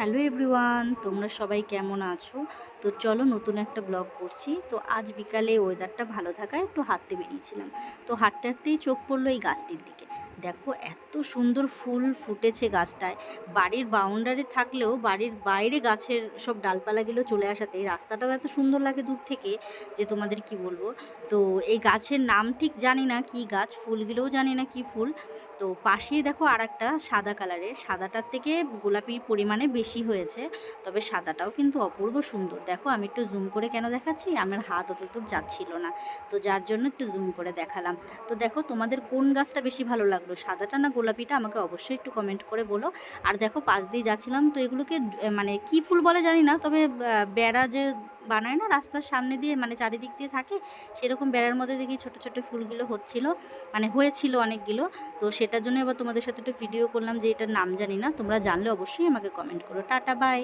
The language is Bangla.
হ্যালো এভরিওয়ান, তোমরা সবাই কেমন আছো? তো চলো নতুন একটা ব্লগ করছি। তো আজ বিকালে ওয়েদারটা ভালো থাকায় একটু হাঁটতে বেরিয়েছিলাম। তো হাঁটতে হাঁটতেই চোখ পড়লো এই গাছটির দিকে। দেখো এত সুন্দর ফুল ফুটেছে গাছটায়। বাড়ির বাউন্ডারি থাকলেও বাড়ির বাইরে গাছের সব ডালপালাগুলো চলে আসাতে রাস্তাটাও এত সুন্দর লাগে দূর থেকে, যে তোমাদের কি বলবো। তো এই গাছের নাম ঠিক জানি না কি গাছ, ফুলগুলোও জানি না কি ফুল। তো পাশেই দেখো আর একটা সাদা কালারের, সাদাটার থেকে গোলাপির পরিমাণে বেশি হয়েছে, তবে সাদাটাও কিন্তু অপূর্ব সুন্দর। দেখো আমি একটু জুম করে কেন দেখাচ্ছি, আমার হাত অতদূর যাচ্ছিল না, তো যার জন্য একটু জুম করে দেখালাম। তো দেখো তোমাদের কোন গাছটা বেশি ভালো লাগলো, সাদাটা না গোলাপিটা, আমাকে অবশ্যই একটু কমেন্ট করে বলো। আর দেখো পাশ দিয়ে যাচ্ছিলাম, তো এগুলোকে মানে কি ফুল বলে জানি না, তবে বেড়া যে বানায় না রাস্তার সামনে দিয়ে, মানে চারিদিক দিয়ে থাকে, সেরকম বেড়ার মধ্যে দেখি ছোট ছোট ফুলগুলো হচ্ছিল, মানে হয়েছিল অনেকগুলো। তো সেটার জন্য এবার তোমাদের সাথে একটু ভিডিও করলাম, যে এটার নাম জানি না, তোমরা জানলে অবশ্যই আমাকে কমেন্ট করো। টাটা, বাই।